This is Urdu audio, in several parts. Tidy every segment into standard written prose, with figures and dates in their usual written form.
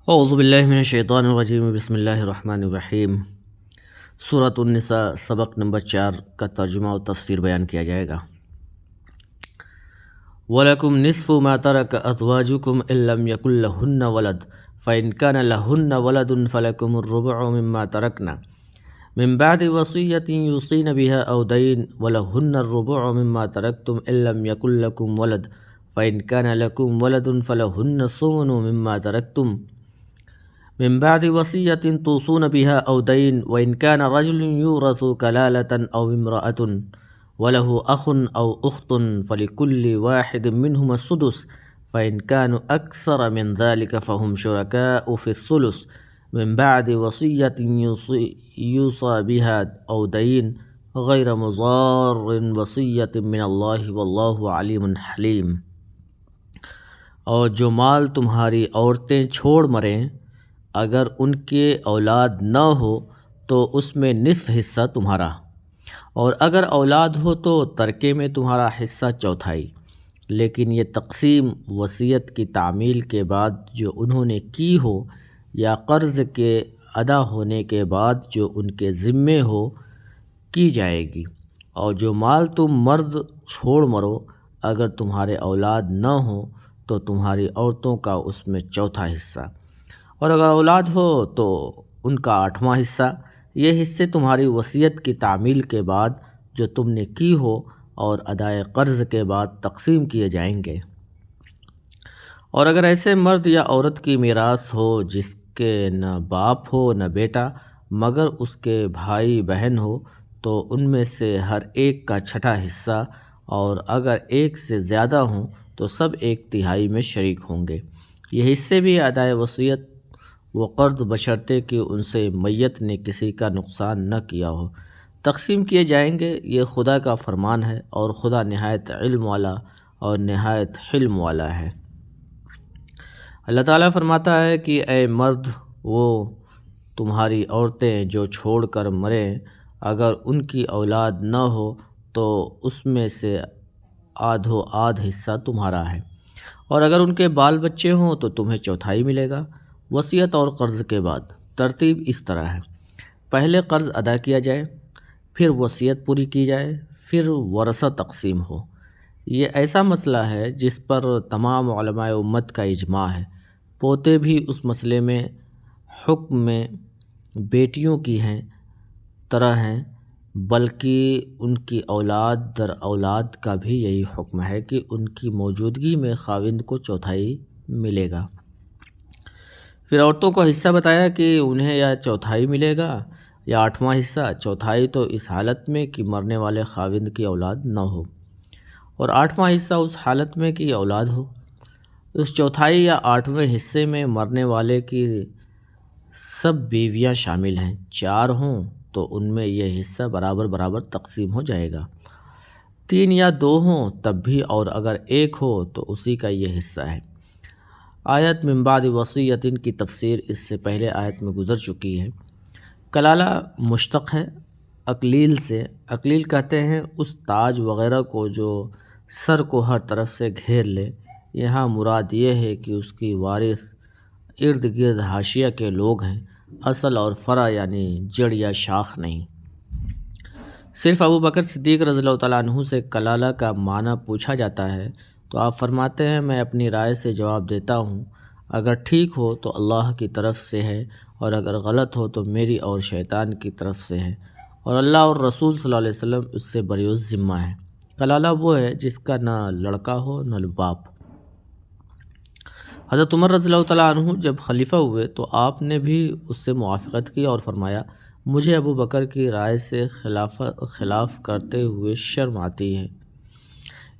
اعوذ باللہ من الشیطان الرجیم، بسم اللہ الرحمن الرحیم۔ سورۃ النساء سبق نمبر 4 کا ترجمہ و تفسیر بیان کیا جائے گا۔ وَلَكُمْ نِصْفُ مَا تَرَكَ أَزْوَاجُكُمْ إِن لَّمْ يَكُن لَّهُنَّ وَلَدٌ فَإِن كَانَ لَهُنَّ وَلَدٌ فَلَكُمُ الرُّبُعُ مِمَّا تَرَكْنَ مِن بَعْدِ وَصِيَّةٍ يُوصِينَ بِهَا أَوْ دَيْنٍ وَلَهُنَّ الرُّبُعُ مِمَّا تَرَكْتُمْ إِن لَّمْ يَكُن لَّكُمْ وَلَدٌ فَإِن كَانَ لَكُمْ وَلَدٌ فَلَهُنَّ الثُّمُنُ مِمَّا تَرَكْتُمْ من بعد وصية توصون بها أو دين وإن كان رجل يورث كلالة أو امرأة وله أخ أو أخت فلكل واحد منهما السدس فإن كانوا أكثر من ذلك فهم شركاء في الثلث من بعد وصية يوصى بها أو دين غير مضار وصية من الله والله عليم حليم۔ اور جو مال تمہاری عورتیں چھوڑ مریں اگر ان کے اولاد نہ ہو تو اس میں نصف حصہ تمہارا، اور اگر اولاد ہو تو ترکے میں تمہارا حصہ چوتھائی۔ لیکن یہ تقسیم وصیت کی تعمیل کے بعد جو انہوں نے کی ہو یا قرض کے ادا ہونے کے بعد جو ان کے ذمے ہو کی جائے گی۔ اور جو مال تم مرد چھوڑ مرو اگر تمہارے اولاد نہ ہو تو تمہاری عورتوں کا اس میں چوتھا حصہ، اور اگر اولاد ہو تو ان کا 8واں حصہ۔ یہ حصے تمہاری وصیت کی تعمیل کے بعد جو تم نے کی ہو اور ادائے قرض کے بعد تقسیم کیے جائیں گے۔ اور اگر ایسے مرد یا عورت کی میراث ہو جس کے نہ باپ ہو نہ بیٹا مگر اس کے بھائی بہن ہو تو ان میں سے ہر ایک کا چھٹا حصہ، اور اگر ایک سے زیادہ ہوں تو سب 1/3 میں شریک ہوں گے۔ یہ حصے بھی ادائے وصیت و قرض بشرطے کہ ان سے میت نے کسی کا نقصان نہ کیا ہو تقسیم کیے جائیں گے۔ یہ خدا کا فرمان ہے اور خدا نہایت علم والا اور نہایت حلم والا ہے۔ اللہ تعالیٰ فرماتا ہے کہ اے مرد، وہ تمہاری عورتیں جو چھوڑ کر مریں اگر ان کی اولاد نہ ہو تو اس میں سے آدھو آدھ حصہ تمہارا ہے، اور اگر ان کے بال بچے ہوں تو تمہیں چوتھائی ملے گا۔ وصیت اور قرض کے بعد ترتیب اس طرح ہے: پہلے قرض ادا کیا جائے، پھر وصیت پوری کی جائے، پھر ورثہ تقسیم ہو۔ یہ ایسا مسئلہ ہے جس پر تمام علماء امت کا اجماع ہے۔ پوتے بھی اس مسئلے میں حکم میں بیٹیوں کی طرح ہیں، بلکہ ان کی اولاد در اولاد کا بھی یہی حکم ہے کہ ان کی موجودگی میں خاوند کو چوتھائی ملے گا۔ پھر عورتوں کو حصہ بتایا کہ انہیں یا چوتھائی ملے گا یا 8واں حصہ۔ چوتھائی تو اس حالت میں کہ مرنے والے خاوند کی اولاد نہ ہو، اور 8واں حصہ اس حالت میں کہ اولاد ہو۔ اس چوتھائی یا 8ویں حصے میں مرنے والے کی سب بیویاں شامل ہیں۔ 4 ہوں تو ان میں یہ حصہ برابر برابر تقسیم ہو جائے گا۔ 3 یا 2 ہوں تب بھی، اور اگر 1 ہو تو اسی کا یہ حصہ ہے۔ آیت من بعد وصیت کی تفسیر اس سے پہلے آیت میں گزر چکی ہے۔ کلالہ مشتق ہے اکلیل سے۔ اکلیل کہتے ہیں اس تاج وغیرہ کو جو سر کو ہر طرف سے گھیر لے۔ یہاں مراد یہ ہے کہ اس کی وارث ارد گرد حاشیہ کے لوگ ہیں، اصل اور فرع یعنی جڑ یا شاخ نہیں۔ صرف ابو بکر صدیق رضی اللہ تعالیٰ عنہ سے کلالہ کا معنی پوچھا جاتا ہے تو آپ فرماتے ہیں میں اپنی رائے سے جواب دیتا ہوں، اگر ٹھیک ہو تو اللہ کی طرف سے ہے، اور اگر غلط ہو تو میری اور شیطان کی طرف سے ہے، اور اللہ اور رسول صلی اللہ علیہ وسلم اس سے بری الذمہ ہے۔ کلالہ وہ ہے جس کا نہ لڑکا ہو نہ باپ۔ حضرت عمر رضی اللہ تعالیٰ عنہ جب خلیفہ ہوئے تو آپ نے بھی اس سے موافقت کی اور فرمایا مجھے ابو بکر کی رائے سے خلاف کرتے ہوئے شرم آتی ہے۔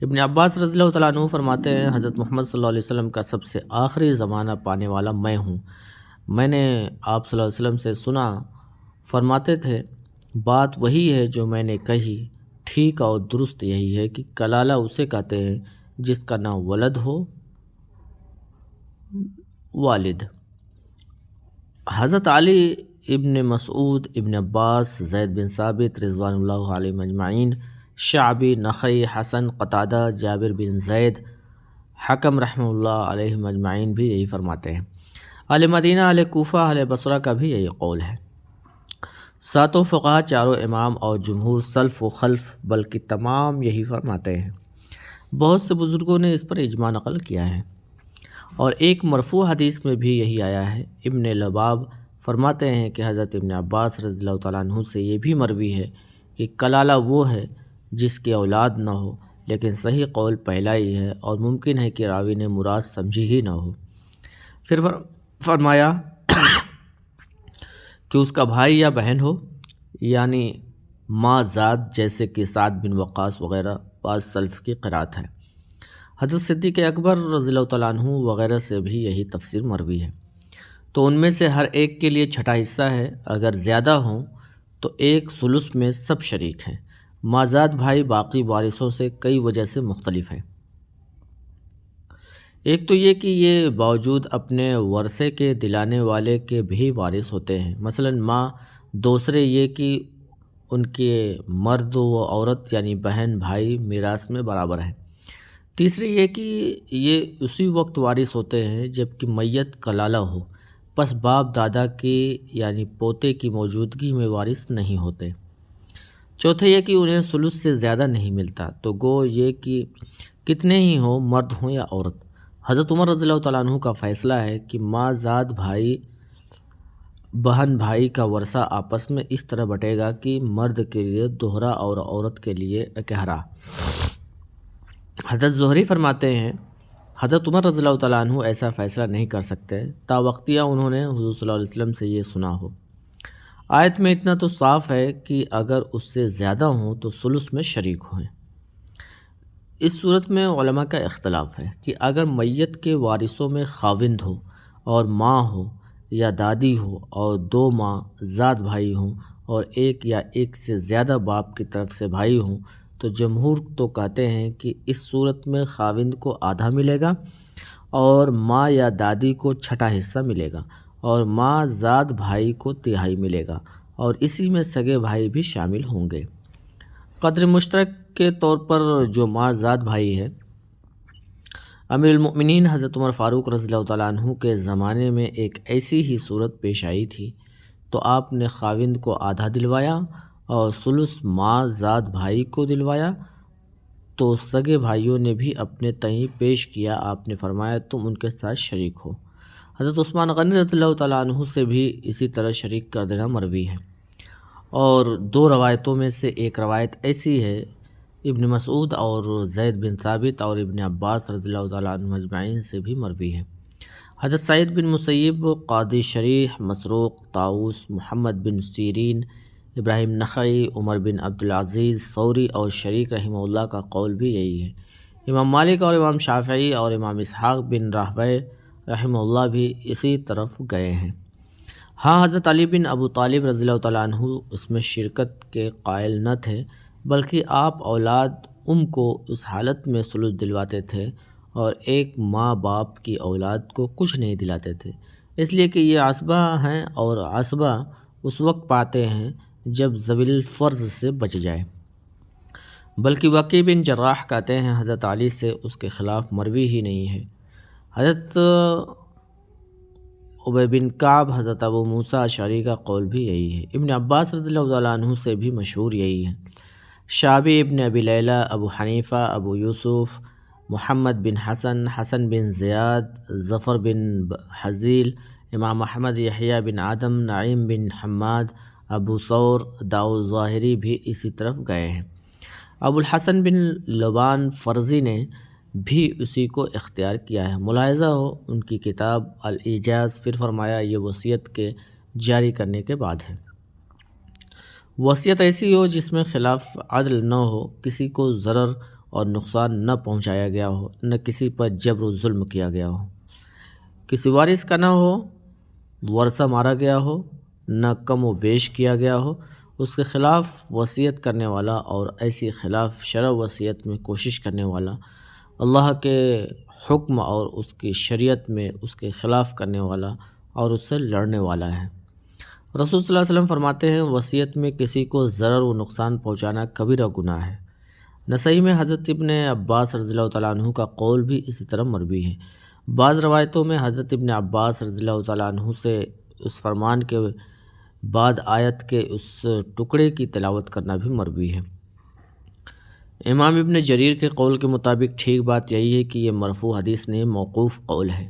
ابن عباس رضی اللہ تعالیٰ عنہ فرماتے ہیں حضرت محمد صلی اللہ علیہ وسلم کا سب سے آخری زمانہ پانے والا میں ہوں۔ میں نے آپ صلی اللہ علیہ وسلم سے سنا، فرماتے تھے بات وہی ہے جو میں نے کہی، ٹھیک اور درست یہی ہے کہ کلالہ اسے کہتے ہیں جس کا نہ ولد ہو والد۔ حضرت علی، ابن مسعود، ابن عباس، زید بن ثابت رضوان اللہ علیہم اجمعین، شعبی، نخعی، حسن، قتادہ، جابر بن زید، حکم رحمہ اللہ علیہم اجمعین بھی یہی فرماتے ہیں۔ اہل مدینہ، اہل کوفہ، اہل بصرہ کا بھی یہی قول ہے۔ ساتوں فقہا، چاروں امام اور جمہور سلف و خلف بلکہ تمام یہی فرماتے ہیں۔ بہت سے بزرگوں نے اس پر اجماع نقل کیا ہے، اور ایک مرفوع حدیث میں بھی یہی آیا ہے۔ ابن لباب فرماتے ہیں کہ حضرت ابن عباس رضی اللہ تعالیٰ عنہ سے یہ بھی مروی ہے کہ کلالہ وہ ہے جس کی اولاد نہ ہو، لیکن صحیح قول پہلا ہی ہے، اور ممکن ہے کہ راوی نے مراد سمجھی ہی نہ ہو۔ پھر فرمایا کہ اس کا بھائی یا بہن ہو، یعنی ماں ذات، جیسے کہ سعد بن وقاص وغیرہ بعض سلف کی قرات ہے۔ حضرت صدیق اکبر رضی اللہ تعالیٰ عنہ وغیرہ سے بھی یہی تفسیر مروی ہے۔ تو ان میں سے ہر ایک کے لیے چھٹا حصہ ہے، اگر زیادہ ہوں تو ایک ثلث میں سب شریک ہیں۔ مازاد بھائی باقی وارثوں سے کئی وجہ سے مختلف ہے۔ ایک تو یہ کہ یہ باوجود اپنے ورثے کے دلانے والے کے بھی وارث ہوتے ہیں، مثلا ماں۔ دوسرے یہ کہ ان کے مرد و عورت یعنی بہن بھائی میراث میں برابر ہیں۔ تیسری یہ کہ یہ اسی وقت وارث ہوتے ہیں جب کہ میت کلالہ ہو، پس باپ دادا کی یعنی پوتے کی موجودگی میں وارث نہیں ہوتے۔ چوتھے یہ کہ انہیں ثلث سے زیادہ نہیں ملتا، تو گو یہ کہ کتنے ہی ہوں، مرد ہوں یا عورت۔ حضرت عمر رضی اللہ تعالیٰ عنہ کا فیصلہ ہے کہ ماں ذات بھائی بہن بھائی کا ورثہ آپس میں اس طرح بٹے گا کہ مرد کے لیے دوہرا اور عورت کے لیے اکہرا۔ حضرت زہری فرماتے ہیں حضرت عمر رضی اللہ تعالیٰ عنہ ایسا فیصلہ نہیں کر سکتے تا وقتیہ انہوں نے حضور صلی اللہ علیہ وسلم سے یہ سنا ہو۔ آیت میں اتنا تو صاف ہے کہ اگر اس سے زیادہ ہوں تو ثلث میں شریک ہوئیں۔ اس صورت میں علماء کا اختلاف ہے کہ اگر میت کے وارثوں میں خاوند ہو اور ماں ہو یا دادی ہو اور دو ماں ذات بھائی ہوں اور ایک یا ایک سے زیادہ باپ کی طرف سے بھائی ہوں، تو جمہور تو کہتے ہیں کہ اس صورت میں خاوند کو آدھا ملے گا اور ماں یا دادی کو چھٹا حصہ ملے گا، اور ماں ذات بھائی کو تہائی ملے گا، اور اسی میں سگے بھائی بھی شامل ہوں گے۔ قدر مشترک کے طور پر جو ماں ذات بھائی ہے، امیر المؤمنین حضرت عمر فاروق رضی اللہ تعالیٰ عنہ کے زمانے میں ایک ایسی ہی صورت پیش آئی تھی، تو آپ نے خاوند کو آدھا دلوایا اور ثلث ماں ذات بھائی کو دلوایا، تو سگے بھائیوں نے بھی اپنے تئیں پیش کیا۔ آپ نے فرمایا تم ان کے ساتھ شریک ہو۔ حضرت عثمان غنی رضی اللہ تعالیٰ عنہ سے بھی اسی طرح شریک کر دینا مروی ہے، اور دو روایتوں میں سے ایک روایت ایسی ہے، ابن مسعود اور زید بن ثابت اور ابن عباس رضی اللہ تعالیٰ عنہ اجمعین سے بھی مروی ہے۔ حضرت سعید بن مسیب، قاضی شریح، مسروق، طاؤس، محمد بن سیرین، ابراہیم نخعی، عمر بن عبدالعزیز ثوری اور شریک رحمہ اللہ کا قول بھی یہی ہے۔ امام مالک اور امام شافعی اور امام اسحاق بن راہویہ رحمہ اللہ بھی اسی طرف گئے ہیں۔ ہاں، حضرت علی بن ابو طالب رضی اللہ تعالیٰ عنہ اس میں شرکت کے قائل نہ تھے، بلکہ آپ اولاد کو اس حالت میں ثلث دلواتے تھے اور ایک ماں باپ کی اولاد کو کچھ نہیں دلاتے تھے، اس لیے کہ یہ عصبہ ہیں، اور عصبہ اس وقت پاتے ہیں جب ذوی الفرض سے بچ جائے۔ بلکہ وکیع بن جراح کہتے ہیں حضرت علی سے اس کے خلاف مروی ہی نہیں ہے۔ حضرت ابی بن کعب، حضرت ابو موسیٰ اشعری کا قول بھی یہی ہے۔ ابن عباس رضی اللہ تعالیٰ عنہ سے بھی مشہور یہی ہے۔ شعبی، ابن ابی لیلہ، ابو حنیفہ، ابو یوسف، محمد بن حسن، حسن بن زیاد، ظفر بن حزیل، امام احمد، یحییٰ بن آدم، نعیم بن حماد، ابو ثور، داؤد ظاہری بھی اسی طرف گئے ہیں۔ ابو الحسن بن لبان فرزی نے بھی اسی کو اختیار کیا ہے۔ ملاحظہ ہو ان کی کتاب الاعجاز۔ پھر فرمایا یہ وصیت کے جاری کرنے کے بعد ہے۔ وصیت ایسی ہو جس میں خلاف عدل نہ ہو، کسی کو ضرر اور نقصان نہ پہنچایا گیا ہو، نہ کسی پر جبر و ظلم کیا گیا ہو، کسی وارث کا نہ ہو، ورثہ مارا گیا ہو، نہ کم و بیش کیا گیا ہو، اس کے خلاف وصیت کرنے والا اور ایسی خلاف شرع وصیت میں کوشش کرنے والا، اللہ کے حکم اور اس کی شریعت میں اس کے خلاف کرنے والا اور اس سے لڑنے والا ہے۔ رسول صلی اللہ علیہ وسلم فرماتے ہیں وصیت میں کسی کو ضرر و نقصان پہنچانا کبیرہ گناہ ہے۔ نسائی میں حضرت ابن عباس رضی اللہ تعالیٰ عنہ کا قول بھی اسی طرح مروی ہے۔ بعض روایتوں میں حضرت ابن عباس رضی اللہ تعالیٰ عنہ سے اس فرمان کے بعد آیت کے اس ٹکڑے کی تلاوت کرنا بھی مروی ہے۔ امام ابن جریر کے قول کے مطابق ٹھیک بات یہی ہے کہ یہ مرفوع حدیث نہیں، موقوف قول ہے۔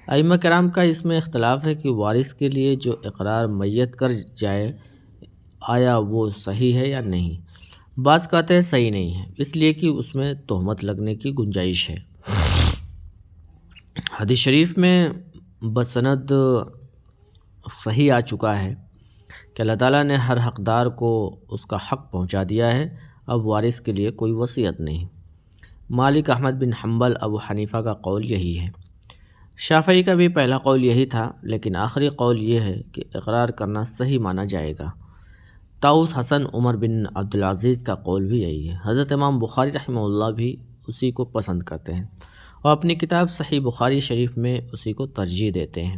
ائمہ کرام کا اس میں اختلاف ہے کہ وارث کے لیے جو اقرار میت کر جائے آیا وہ صحیح ہے یا نہیں۔ بعض کہتے ہیں صحیح نہیں ہے، اس لیے کہ اس میں تہمت لگنے کی گنجائش ہے۔ حدیث شریف میں بسند صحیح آ چکا ہے کہ اللہ تعالیٰ نے ہر حقدار کو اس کا حق پہنچا دیا ہے، اب وارث کے لیے کوئی وصیت نہیں۔ مالک، احمد بن حنبل، ابو حنیفہ کا قول یہی ہے۔ شافعی کا بھی پہلا قول یہی تھا، لیکن آخری قول یہ ہے کہ اقرار کرنا صحیح مانا جائے گا۔ طاؤس، حسن، عمر بن عبدالعزیز کا قول بھی یہی ہے۔ حضرت امام بخاری رحمہ اللہ بھی اسی کو پسند کرتے ہیں اور اپنی کتاب صحیح بخاری شریف میں اسی کو ترجیح دیتے ہیں۔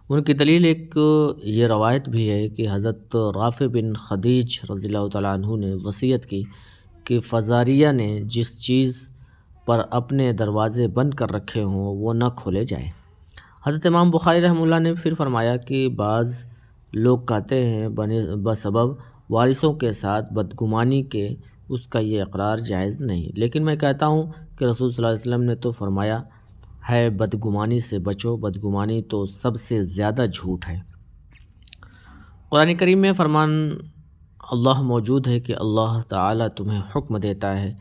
ان کی دلیل ایک یہ روایت بھی ہے کہ حضرت رافع بن خدیج رضی اللہ تعالیٰ عنہ نے وصیت کی کہ فزاریہ نے جس چیز پر اپنے دروازے بند کر رکھے ہوں وہ نہ کھولے جائیں۔ حضرت امام بخاری رحمہ اللہ نے پھر فرمایا کہ بعض لوگ کہتے ہیں بسبب وارثوں کے ساتھ بدگمانی کے اس کا یہ اقرار جائز نہیں، لیکن میں کہتا ہوں کہ رسول صلی اللہ علیہ وسلم نے تو فرمایا ہے بدگمانی سے بچو، بدگمانی تو سب سے زیادہ جھوٹ ہے۔ قرآن کریم میں فرمان اللہ موجود ہے کہ اللہ تعالیٰ تمہیں حکم دیتا ہے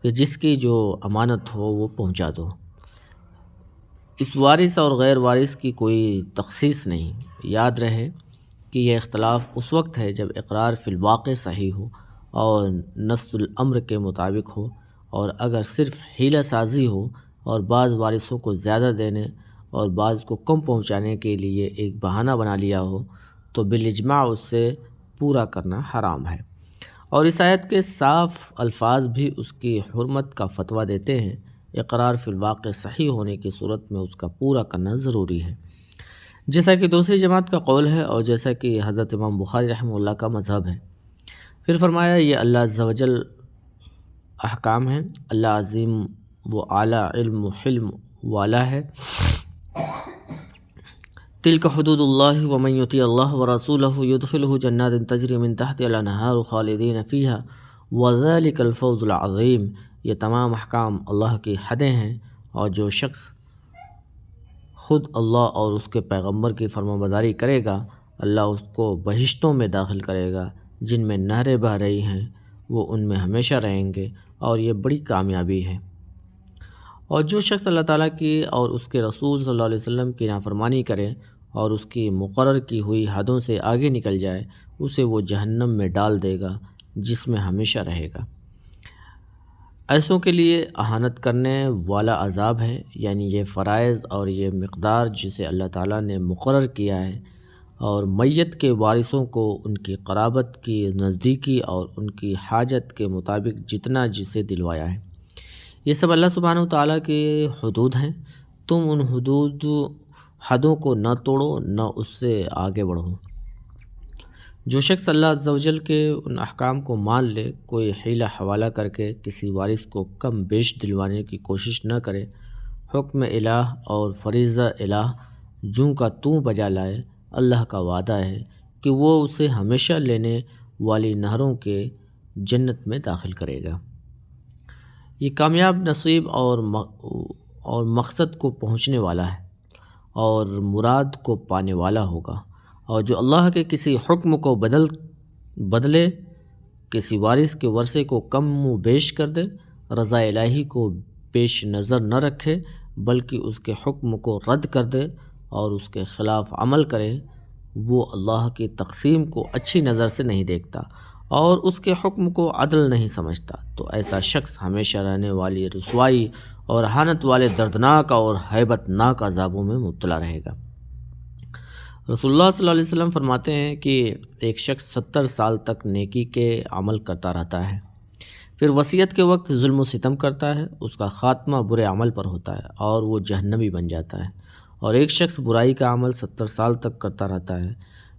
کہ جس کی جو امانت ہو وہ پہنچا دو۔ اس وارث اور غیر وارث کی کوئی تخصیص نہیں۔ یاد رہے کہ یہ اختلاف اس وقت ہے جب اقرار فی الواقع صحیح ہو اور نفس الامر کے مطابق ہو، اور اگر صرف حیلہ سازی ہو اور بعض وارثوں کو زیادہ دینے اور بعض کو کم پہنچانے کے لیے ایک بہانہ بنا لیا ہو تو بالاجماع اس سے پورا کرنا حرام ہے۔ اور اس آیت کے صاف الفاظ بھی اس کی حرمت کا فتویٰ دیتے ہیں۔ اقرار فی الواقع صحیح ہونے کی صورت میں اس کا پورا کرنا ضروری ہے، جیسا کہ دوسری جماعت کا قول ہے اور جیسا کہ حضرت امام بخاری رحمہ اللہ کا مذہب ہے۔ پھر فرمایا یہ اللہ عز و جل احکام ہیں، اللہ عظیم و اعلیٰ علم و حلم والا ہے۔ تلک حدود اللہ ومن یطیع اللہ ورسولہ یدخلہ جنات تجری من تحتہا الانہار خالدین فیہا وذلک الفوز العظیم۔ یہ تمام احکام اللہ کی حدیں ہیں، اور جو شخص خود اللہ اور اس کے پیغمبر کی فرمانبرداری کرے گا اللہ اس کو بہشتوں میں داخل کرے گا جن میں نہریں بہہ رہی ہیں، وہ ان میں ہمیشہ رہیں گے، اور یہ بڑی کامیابی ہے۔ اور جو شخص اللہ تعالیٰ کی اور اس کے رسول صلی اللہ علیہ وسلم کی نافرمانی کرے اور اس کی مقرر کی ہوئی حدوں سے آگے نکل جائے اسے وہ جہنم میں ڈال دے گا جس میں ہمیشہ رہے گا۔ ایسوں کے لیے اہانت کرنے والا عذاب ہے، یعنی یہ فرائض اور یہ مقدار جسے اللہ تعالیٰ نے مقرر کیا ہے، اور میت کے وارثوں کو ان کی قرابت کی نزدیکی اور ان کی حاجت کے مطابق جتنا جسے دلوایا ہے۔ یہ سب اللہ سبحانہ و تعالیٰ کے حدود ہیں۔ تم ان حدوں کو نہ توڑو نہ اس سے آگے بڑھو۔ جو شخص اللہ عز و جل کے ان احکام کو مان لے، کوئی حیلہ حوالہ کر کے کسی وارث کو کم بیش دلوانے کی کوشش نہ کرے، حکم الہ اور فریضہ الہ جوں کا توں بجا لائے، اللہ کا وعدہ ہے کہ وہ اسے ہمیشہ لینے والی نہروں کے جنت میں داخل کرے گا۔ یہ کامیاب نصیب اور مقصد کو پہنچنے والا ہے اور مراد کو پانے والا ہوگا۔ اور جو اللہ کے کسی حکم کو بدلے، کسی وارث کے ورثے کو کم و بیش کر دے، رضا الہی کو پیش نظر نہ رکھے بلکہ اس کے حکم کو رد کر دے اور اس کے خلاف عمل کرے، وہ اللہ کی تقسیم کو اچھی نظر سے نہیں دیکھتا اور اس کے حکم کو عدل نہیں سمجھتا، تو ایسا شخص ہمیشہ رہنے والی رسوائی اور اہانت والے دردناک اور ہیبت ناک عذابوں میں مبتلا رہے گا۔ رسول اللہ صلی اللہ علیہ وسلم فرماتے ہیں کہ ایک شخص 70 سال تک نیکی کے عمل کرتا رہتا ہے، پھر وصیت کے وقت ظلم و ستم کرتا ہے، اس کا خاتمہ برے عمل پر ہوتا ہے اور وہ جہنمی بن جاتا ہے۔ اور ایک شخص برائی کا عمل 70 سال تک کرتا رہتا ہے،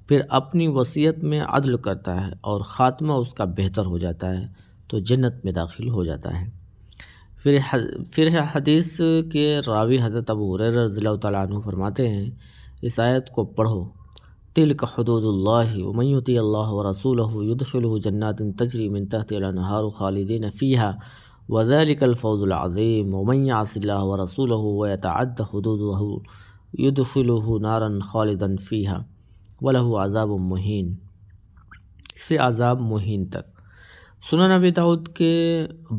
پھر اپنی وصیت میں عدل کرتا ہے اور خاتمہ اس کا بہتر ہو جاتا ہے تو جنت میں داخل ہو جاتا ہے۔ پھر حدیث کے راوی حضرت ابو ہریرہ رضی اللہ تعالیٰ عنہ فرماتے ہیں، اس آیت کو پڑھو، تلک حدود اللہ ومن یطیع اللہ ورسولہ یدخلہ جنات تجری من تحتها الانہار خالدین فیہا وذلک الفوز العظیم ومن یعص اللہ ورسولہ ویتعد حدودہ یدخلہ نارا خالدا فیہا ولہ عذاب مہین، سے عذاب مہین تک۔ سنن ابی داؤد کے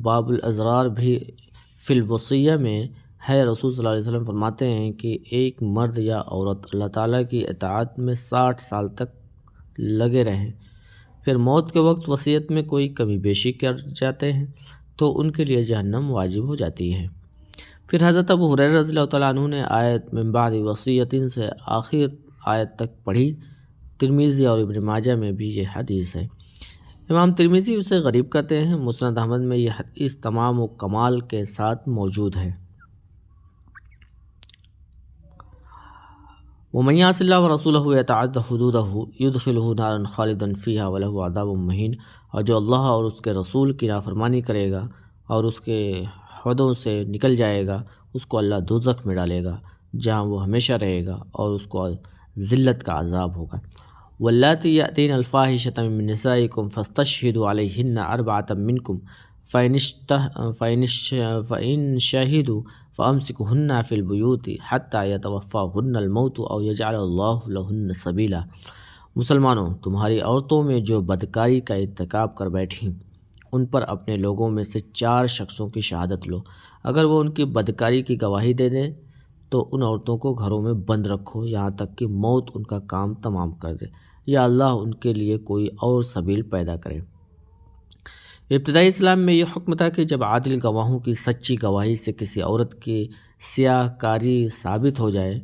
باب الازرار بھی فی الوصیہ میں ہے، رسول صلی اللہ علیہ وسلم فرماتے ہیں کہ ایک مرد یا عورت اللہ تعالیٰ کی اطاعت میں 60 سال تک لگے رہیں، پھر موت کے وقت وصیت میں کوئی کمی بیشی کر جاتے ہیں تو ان کے لیے جہنم واجب ہو جاتی ہے۔ پھر حضرت ابو ہریرہ رضی اللہ تعالیٰ عنہ نے آیت من بعد وصیۃ سے آخر آیت تک پڑھی۔ ترمذی اور ابن ماجہ میں بھی یہ حدیث ہے۔ امام ترمذی اسے غریب کہتے ہیں، مسند احمد میں یہ حدیث تمام و کمال کے ساتھ موجود ہے۔ ومن یعص اللہ ورسولہ یتعد حدودہ یدخلہ نارا خالدا فیہا ولہ عذاب مہین، اور جو اللہ اور اس کے رسول کی نافرمانی کرے گا اور اس کے حدوں سے نکل جائے گا، اس کو اللہ دوزخ میں ڈالے گا جہاں وہ ہمیشہ رہے گا اور اس کو ذلت کا عذاب ہوگا۔ واللاتی یأتین الفاحشۃ من نسائکم فاستشہدوا علیہن اربعۃ منکم فإن شہدوا فأمسکوہن فی البیوت حتی یتوفاہن الموت او یجعل اللہ لہن سبیلا۔ مسلمانوں، تمہاری عورتوں میں جو بدکاری کا ارتکاب کر بیٹھیں، ان پر اپنے لوگوں میں سے 4 شخصوں کی شہادت لو۔ اگر وہ ان کی بدکاری کی گواہی دے دیں تو ان عورتوں کو گھروں میں بند رکھو یہاں تک کہ موت ان کا کام تمام کر دے یا اللہ ان کے لیے کوئی اور سبیل پیدا کرے۔ ابتدائی اسلام میں یہ حکم تھا کہ جب عادل گواہوں کی سچی گواہی سے کسی عورت کی سیاہ کاری ثابت ہو جائے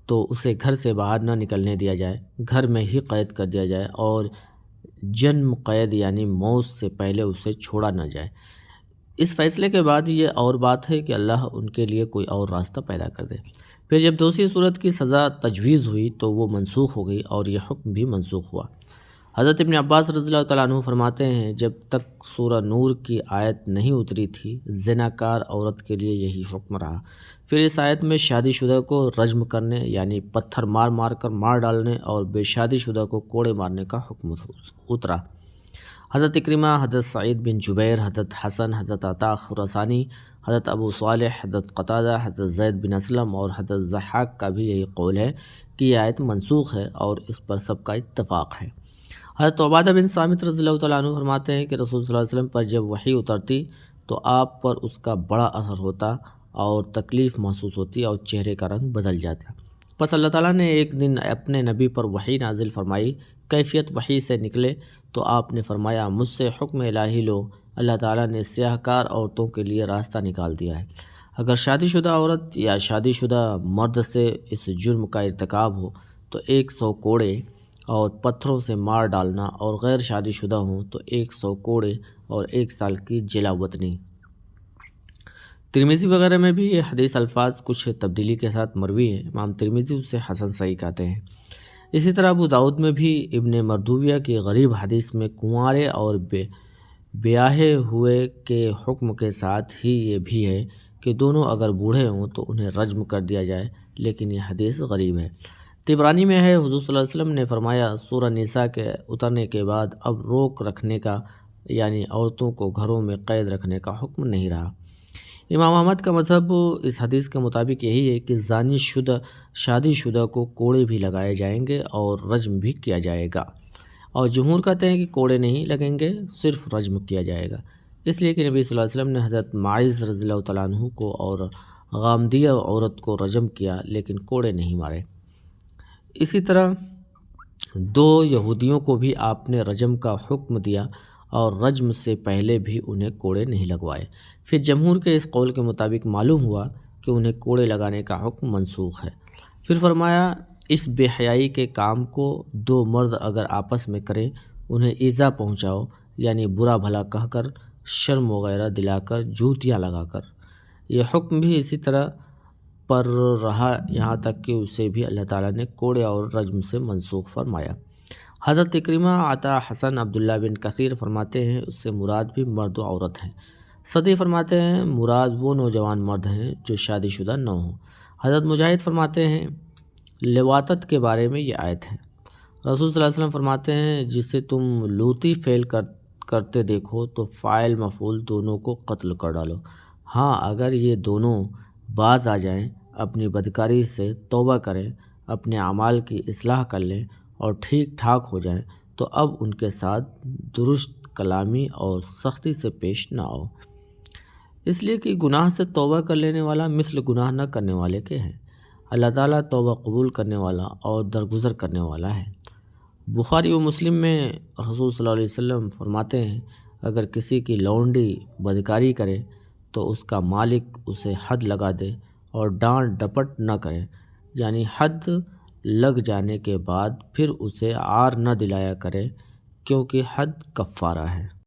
تو اسے گھر سے باہر نہ نکلنے دیا جائے، گھر میں ہی قید کر دیا جائے اور جنم قید یعنی موت سے پہلے اسے چھوڑا نہ جائے۔ اس فیصلے کے بعد یہ اور بات ہے کہ اللہ ان کے لیے کوئی اور راستہ پیدا کر دے۔ پھر جب دوسری صورت کی سزا تجویز ہوئی تو وہ منسوخ ہو گئی اور یہ حکم بھی منسوخ ہوا۔ حضرت ابن عباس رضی اللہ تعالیٰ عنہ فرماتے ہیں، جب تک سورہ نور کی آیت نہیں اتری تھی زناکار عورت کے لیے یہی حکم رہا۔ پھر اس آیت میں شادی شدہ کو رجم کرنے یعنی پتھر مار مار کر مار ڈالنے اور بے شادی شدہ کو کوڑے مارنے کا حکم اترا۔ حضرت اکرمہ، حضرت سعید بن جبیر، حضرت حسن، حضرت عطا خراسانی، حضرت ابو صالح، حضرت قتادہ، حضرت زید بن اسلم اور حضرت ضحاک کا بھی یہی قول ہے کہ یہ آیت منسوخ ہے اور اس پر سب کا اتفاق ہے۔ حضرت عبادہ بن صامت رضی اللہ تعالیٰ عنہ فرماتے ہیں کہ رسول صلی اللہ علیہ وسلم پر جب وحی اترتی تو آپ پر اس کا بڑا اثر ہوتا اور تکلیف محسوس ہوتی اور چہرے کا رنگ بدل جاتا۔ پس اللہ تعالیٰ نے ایک دن اپنے نبی پر وحی نازل فرمائی۔ کیفیت وحی سے نکلے تو آپ نے فرمایا، مجھ سے حکم الہی لو، اللہ تعالیٰ نے سیاہ کار عورتوں کے لیے راستہ نکال دیا ہے۔ اگر شادی شدہ عورت یا شادی شدہ مرد سے اس جرم کا ارتکاب ہو تو 100 کوڑے اور پتھروں سے مار ڈالنا، اور غیر شادی شدہ ہوں تو 100 کوڑے اور 1 سال کی جلا وطنی۔ ترمذی وغیرہ میں بھی یہ حدیث الفاظ کچھ تبدیلی کے ساتھ مروی ہے۔ امام ترمذی اسے حسن صحیح کہتے ہیں۔ اسی طرح ابو داؤد میں بھی ابن مردویہ کی غریب حدیث میں کنوارے اور بیاہے ہوئے کے حکم کے ساتھ ہی یہ بھی ہے کہ دونوں اگر بوڑھے ہوں تو انہیں رجم کر دیا جائے، لیکن یہ حدیث غریب ہے۔ طبرانی میں ہے، حضور صلی اللہ علیہ وسلم نے فرمایا، سورہ نساء کے اترنے کے بعد اب روک رکھنے کا یعنی عورتوں کو گھروں میں قید رکھنے کا حکم نہیں رہا۔ امام احمد کا مذہب اس حدیث کے مطابق یہی ہے کہ زانی شدہ شادی شدہ کو کوڑے بھی لگائے جائیں گے اور رجم بھی کیا جائے گا، اور جمہور کہتے ہیں کہ کوڑے نہیں لگیں گے، صرف رجم کیا جائے گا، اس لیے کہ نبی صلی اللہ علیہ وسلم نے حضرت معاذ رضی اللہ تعالیٰ عنہ کو اور غامدیہ عورت کو رجم کیا لیکن کوڑے نہیں مارے۔ اسی طرح 2 یہودیوں کو بھی آپ نے رجم کا حکم دیا اور رجم سے پہلے بھی انہیں کوڑے نہیں لگوائے۔ پھر جمہور کے اس قول کے مطابق معلوم ہوا کہ انہیں کوڑے لگانے کا حکم منسوخ ہے۔ پھر فرمایا، اس بے حیائی کے کام کو 2 مرد اگر آپس میں کریں، انہیں ایذا پہنچاؤ یعنی برا بھلا کہہ کر، شرم وغیرہ دلا کر، جوتیاں لگا کر۔ یہ حکم بھی اسی طرح پر رہا یہاں تک کہ اسے بھی اللہ تعالیٰ نے کوڑے اور رجم سے منسوخ فرمایا۔ حضرت اکرمہ، عطا، حسن، عبداللہ بن کثیر فرماتے ہیں، اس سے مراد بھی مرد و عورت ہیں۔ سدی فرماتے ہیں مراد وہ نوجوان مرد ہیں جو شادی شدہ نہ ہوں۔ حضرت مجاہد فرماتے ہیں لواطت کے بارے میں یہ آیت ہے۔ رسول صلی اللہ علیہ وسلم فرماتے ہیں جسے تم لوطی فعل کرتے دیکھو تو فاعل مفعول دونوں کو قتل کر ڈالو۔ ہاں اگر یہ دونوں باز آ جائیں، اپنی بدکاری سے توبہ کریں، اپنے اعمال کی اصلاح کر لیں اور ٹھیک ٹھاک ہو جائیں تو اب ان کے ساتھ درست کلامی اور سختی سے پیش نہ آؤ، اس لیے کہ گناہ سے توبہ کر لینے والا مثل گناہ نہ کرنے والے کے ہیں۔ اللہ تعالیٰ توبہ قبول کرنے والا اور درگزر کرنے والا ہے۔ بخاری و مسلم میں رسول صلی اللہ علیہ وسلم فرماتے ہیں اگر کسی کی لونڈی بدکاری کرے تو اس کا مالک اسے حد لگا دے اور ڈانٹ ڈپٹ نہ کرے، یعنی حد لگ جانے کے بعد پھر اسے عار نہ دلایا کرے، کیونکہ حد کفارہ ہے۔